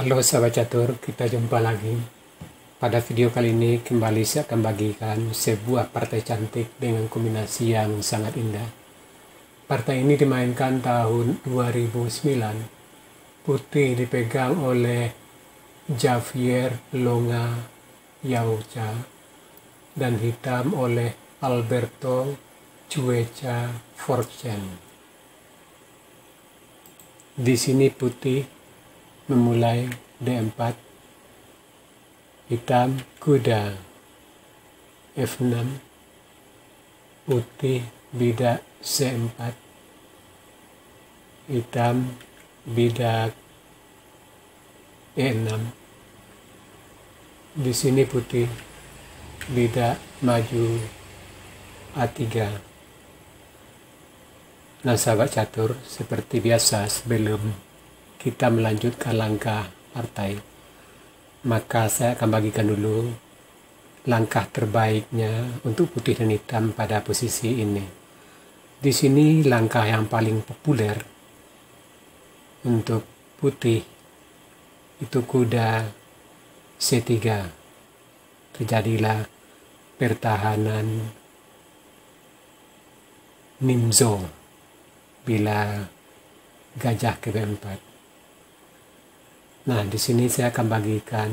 Halo sahabat catur, kita jumpa lagi. Pada video kali ini kembali saya akan bagikan sebuah partai cantik dengan kombinasi yang sangat indah. Partai ini dimainkan tahun 2009. Putih dipegang oleh Javier Longa Yaucha dan hitam oleh Alberto Chueca Forchen. Di sini putih memulai D4, hitam kuda F6, putih bidak C4, hitam bidak E6. Di sini putih bidak maju A3. Nah sahabat catur, seperti biasa sebelum kita melanjutkan langkah partai, maka saya akan bagikan dulu langkah terbaiknya untuk putih dan hitam pada posisi ini. Di sini langkah yang paling populer untuk putih itu kuda C3. Terjadilah pertahanan Nimzo bila gajah ke B4. Nah, di sini saya akan bagikan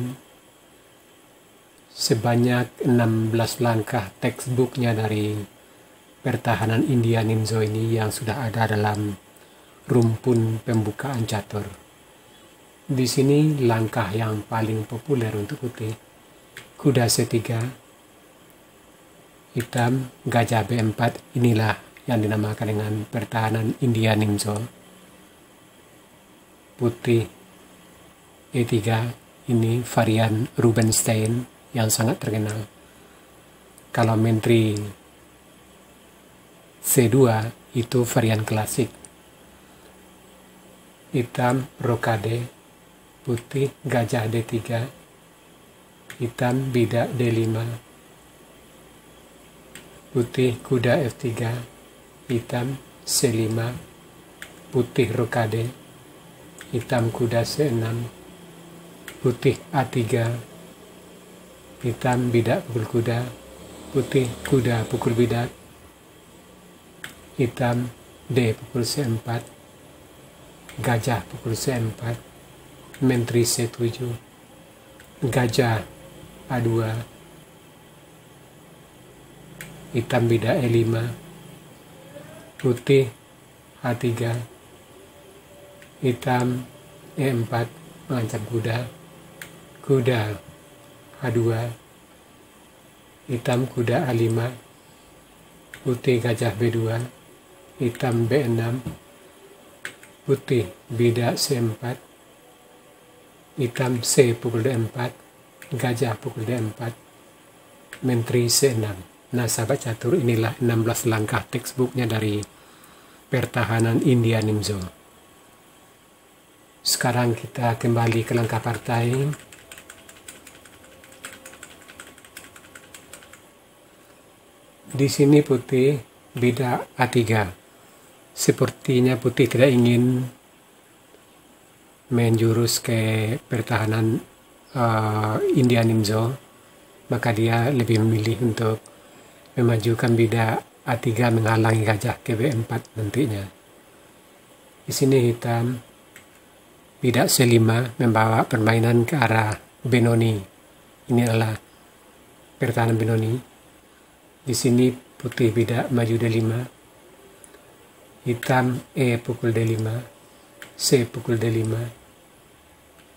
sebanyak 16 langkah textbooknya dari pertahanan India Nimzo ini yang sudah ada dalam rumpun pembukaan catur. Di sini langkah yang paling populer untuk putih, kuda C3, hitam gajah B4. Inilah yang dinamakan dengan pertahanan India Nimzo. Putih E3, ini varian Rubinstein yang sangat terkenal. Kalau menteri C2 itu varian klasik. Hitam rokade, putih gajah D3, hitam bidak D5, putih kuda F3, hitam C5, putih rokade, hitam kuda C6, putih A3, hitam bidak pukul kuda, putih kuda pukul bidak, hitam D pukul C4, gajah pukul C4, menteri C7, gajah A2, hitam bidak E5, putih A3, hitam E4 mengancam kuda, kuda A2, hitam kuda A5, putih gajah B2, hitam B6, putih bidak C4, hitam C pukul D4, gajah pukul D4, menteri C6. Nah sahabat catur, inilah 16 langkah textbooknya dari pertahanan India Nimzo. Sekarang kita kembali ke langkah partai. Di sini putih bidak A3. Sepertinya putih tidak ingin menjurus ke pertahanan India Nimzo, maka dia lebih memilih untuk memajukan bidak A3 menghalangi gajah ke B4 nantinya. Di sini hitam bidak C5 membawa permainan ke arah Benoni. Ini adalah pertahanan Benoni. Di sini putih bidak maju D5, hitam E pukul D5, C pukul D5,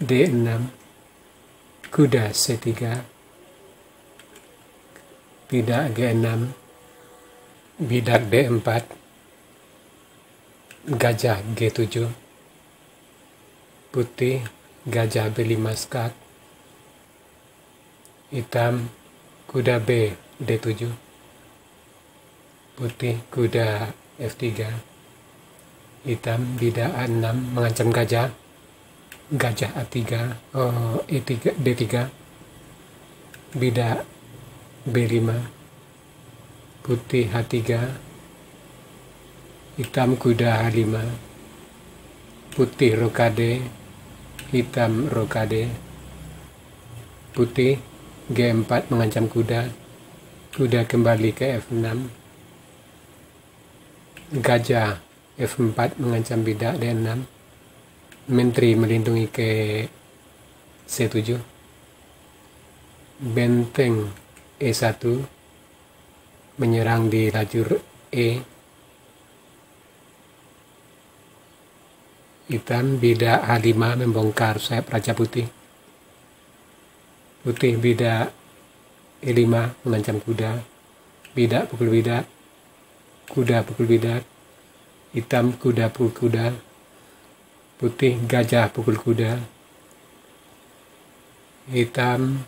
D6, kuda C3, bidak G6, bidak D4, gajah G7, putih gajah B5 skak, hitam kuda B D7, putih kuda F3, hitam bidak A6 mengancam gajah, gajah A3, E3, D3, bidak B5, putih H3, hitam kuda H5, putih rokade, hitam rokade, putih G4 mengancam kuda, kuda kembali ke F6, gajah F4 mengancam bidak D6, menteri melindungi ke C7, benteng E1 menyerang di lajur E, hitam bidak H5 membongkar sayap Raja Putih, putih bidak E5 mengancam kuda, bidak pukul bidak, kuda pukul bidak, hitam kuda pukul kuda, putih gajah pukul kuda, hitam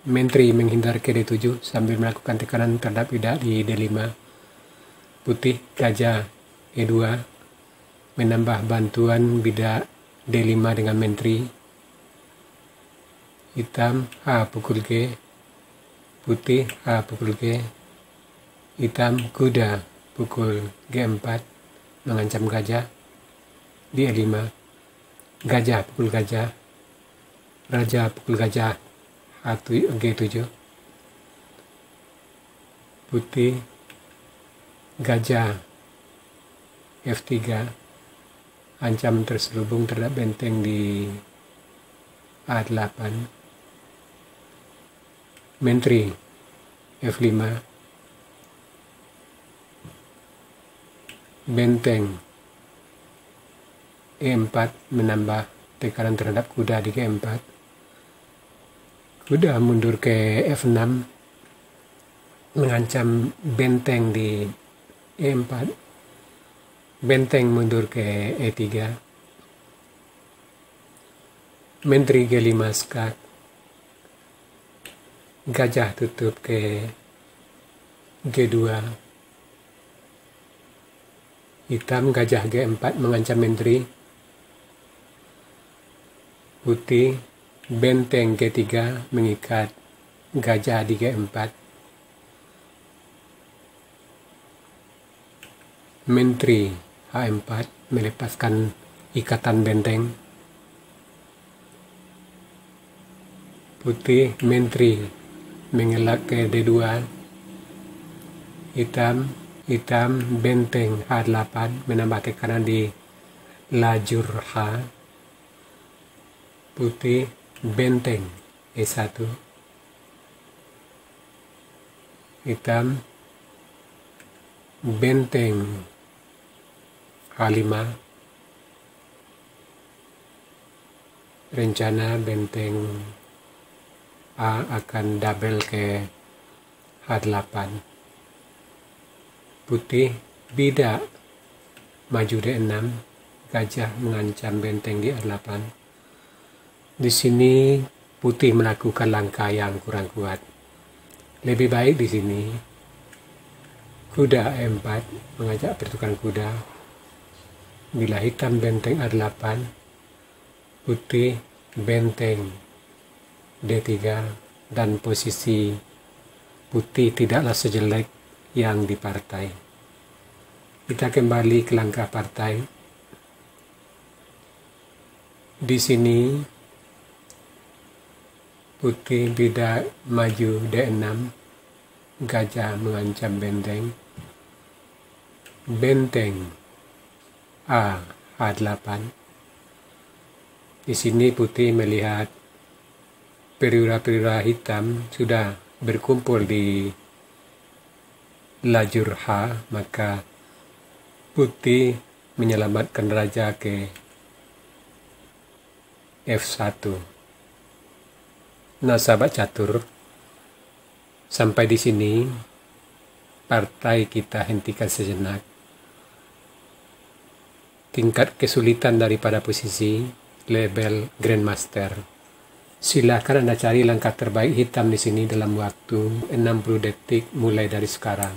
menteri menghindar ke D7 sambil melakukan tekanan terhadap bidak di D5, putih gajah E2 menambah bantuan bidak D5 dengan menteri, hitam H pukul G, putih H pukul G, hitam kuda pukul G4 mengancam gajah di E5, gajah pukul gajah, raja pukul gajah G7, putih gajah F3 ancam terselubung terhadap benteng di A8, menteri F5, benteng E4 menambah tekanan terhadap kuda di G4, kuda mundur ke F6 mengancam benteng di E4, benteng mundur ke E3, menteri G5 skat, gajah tutup ke G2, hitam gajah G4 mengancam menteri, putih benteng G3 mengikat gajah di G4, menteri H4 melepaskan ikatan benteng, putih menteri mengelak ke D2, hitam benteng H8 menambah tekanan di lajur H, putih benteng E1, hitam benteng H5, rencana benteng A akan double ke H8, putih bidak maju D6, gajah mengancam benteng di A8. Di sini putih melakukan langkah yang kurang kuat. Lebih baik di sini kuda E4 mengajak pertukaran kuda. Bila hitam benteng A8, putih benteng D3, dan posisi putih tidaklah sejelek yang di partai. Kita kembali ke langkah partai. Di sini putih bidak maju D6, gajah mengancam benteng, benteng A H8. Di sini putih melihat perwira-perwira hitam sudah berkumpul di lajur H, maka putih menyelamatkan raja ke F1. Nah, sahabat catur, sampai di sini partai kita hentikan sejenak. Tingkat kesulitan daripada posisi label Grandmaster. Silakan Anda cari langkah terbaik hitam di sini dalam waktu 60 detik mulai dari sekarang.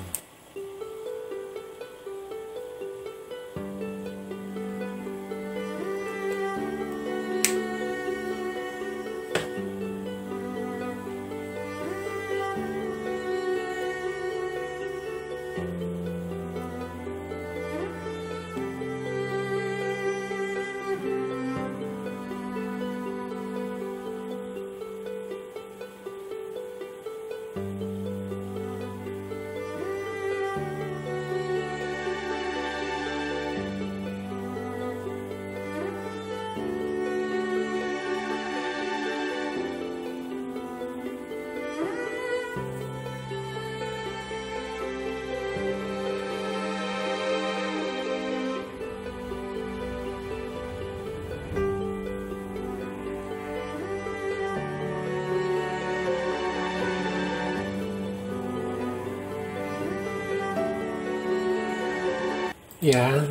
Ya,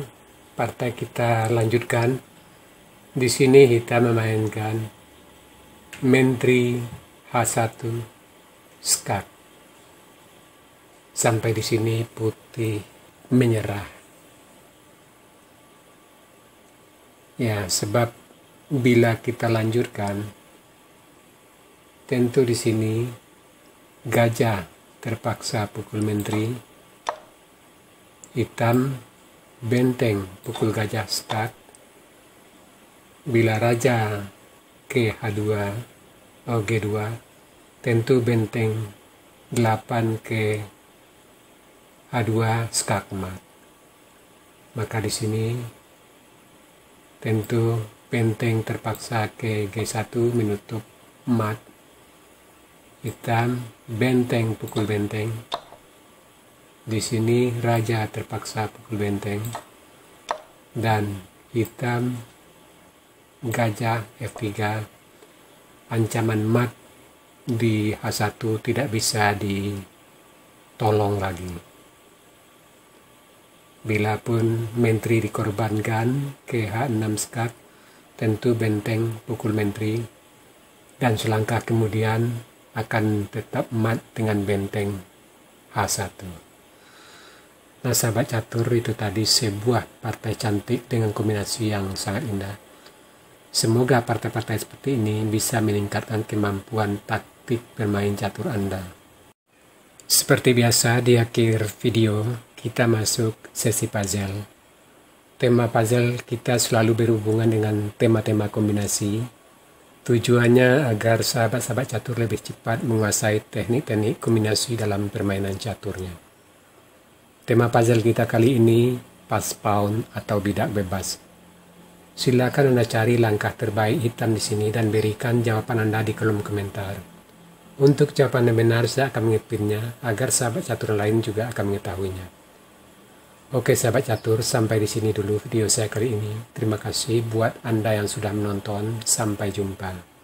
partai kita lanjutkan. Di sini kita memainkan Menteri H1 Skak. Sampai di sini putih menyerah. Ya, sebab bila kita lanjutkan, tentu di sini gajah terpaksa pukul menteri, hitam benteng pukul gajah start. Bila raja ke H2 atau G2, tentu benteng 8 ke H2 skak mat. Maka di sini tentu benteng terpaksa ke G1 menutup mat. Hitam benteng pukul benteng. Di sini raja terpaksa pukul benteng dan hitam gajah F3. Ancaman mat di H1 tidak bisa ditolong lagi. Bila pun menteri dikorbankan ke H6 skak, tentu benteng pukul menteri dan selangkah kemudian akan tetap mat dengan benteng H1. Nah, sahabat catur, itu tadi sebuah partai cantik dengan kombinasi yang sangat indah. Semoga partai-partai seperti ini bisa meningkatkan kemampuan taktik bermain catur Anda. Seperti biasa, di akhir video kita masuk sesi puzzle. Tema puzzle kita selalu berhubungan dengan tema-tema kombinasi. Tujuannya agar sahabat-sahabat catur lebih cepat menguasai teknik-teknik kombinasi dalam permainan caturnya. Tema puzzle kita kali ini pas pawn atau bidak bebas. Silakan Anda cari langkah terbaik hitam di sini dan berikan jawaban Anda di kolom komentar. Untuk jawaban yang benar, saya akan mengepinnya agar sahabat catur lain juga akan mengetahuinya. Oke sahabat catur, sampai di sini dulu video saya kali ini. Terima kasih buat Anda yang sudah menonton. Sampai jumpa.